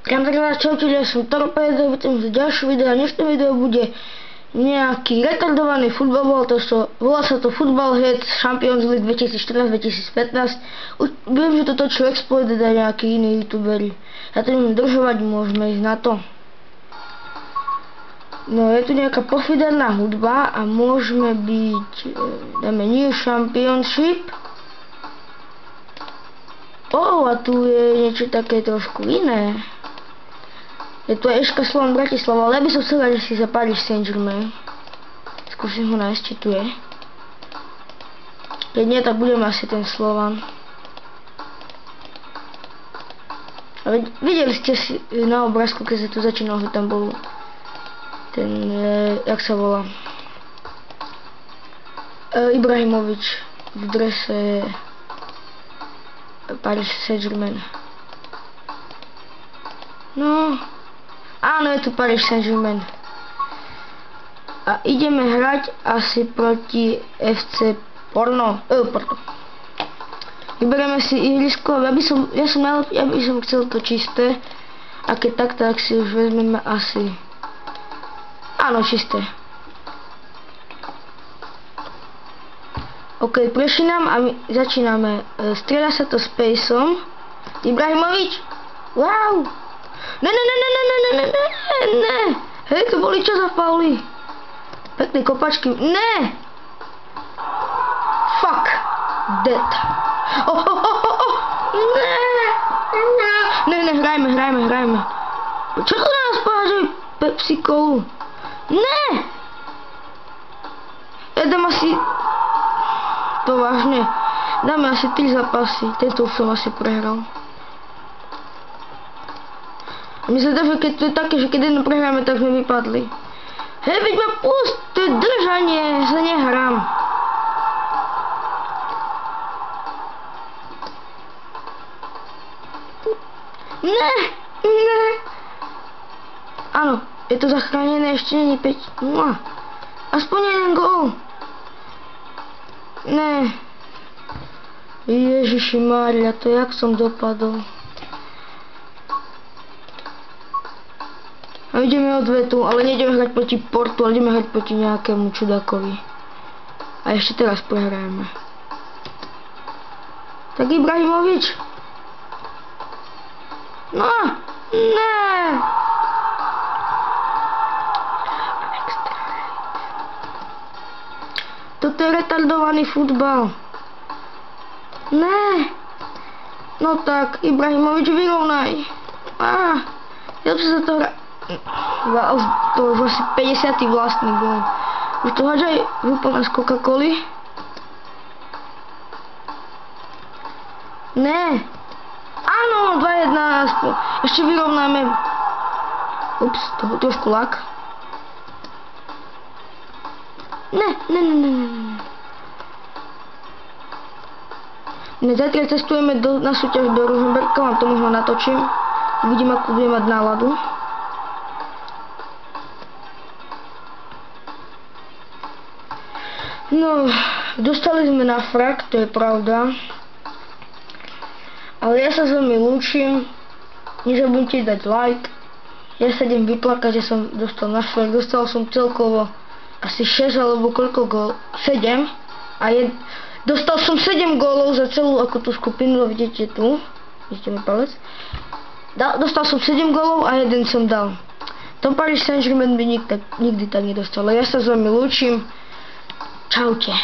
Priam čaute, ja som Torpedo, vítam za ďalšie video. Dnešné video bude nejaký retardovaný futbal, volá sa to Football Head Champions League 2014-2015. Viem, že toto točil Exploited a nejakí iní youtuberi. Ja to neviem držovať, môžeme ísť na to. No, je tu nejaká pofiderná hudba a môžeme byť, dáme New Championship. A tu je niečo také trošku iné. Je tu Eška Slovan Bratislava, ale ja by som chcela, že si za Paris Saint-Germain. Skúsim ho nájsť, či tu je. Keď nie, tak budeme asi ten Slovan. Ale videli ste si na obrázku, keď sa tu začínal, že tam bol ten, jak sa volá, Ibrahimovič v drese Paris Saint-Germain. No, áno, je tu Paris Saint-Germain. A ideme hrať asi proti FC Porto. Vyberieme si ihrisko, ja by som chcel to čisté. A keď tak si už vezmeme asi, áno, čisté. OK, prešli nám a my začíname. Strieľa sa to Spaceom. Ibrahimovič! Wow! Ne! Hej, to boli čo za fauly? Pekné kopačky. Ne! Fuck! Dead. Ne, hrajme. Čo to na nás pohážajú Pepsi Colu? Ne! Jedem asi... To vážne. Dáme asi 3 zápasy. Tento som asi prehral. A my sa dá, že keď to je také, že keď jedno prehráme, tak sme vypadli. Hej, veď ma pust, to je držanie, sa nehrám. Ne. Áno, je to zachránené, ešte není 5. Aspoň jeden gól. Ne. Ježiši Mária, to jak som dopadol. A ideme odvetu, ale nejdeme hrať proti Portu, ale ideme hrať proti nejakému čudákovi. A ešte teraz prehrajeme. Tak Ibrahimovič. No, ne. Toto je retardovaný futbal. Ne. No tak, Ibrahimovič, vyrovnaj. Ja sa to hra... To už asi 50. vlastný gól. Už to hádžaj úplne z Coca-Coly. Ne. Áno, 2-1. Ešte vyrovnáme. Ups, to trošku lak. Ne. Zajtra cestujeme na súťaž do Ružomberka, vám to možno natočím. Uvidím, ako budem mať náladu. No, dostali sme na frak, to je pravda. Ale ja sa s vami lúčim. Nezabudnite dať like. Ja sa idem vyplakať, že som dostal na frak. Dostal som celkovo asi 6 alebo koľko gól? 7. Dostal som 7 gólov za celú ako tú skupinu, vidíte tu. Vidíte mi palec. Dostal som 7 gólov a 1 som dal. Tom Paris Saint-Germain by nikdy tak nedostal. Ja sa s vami lúčim. Čaute.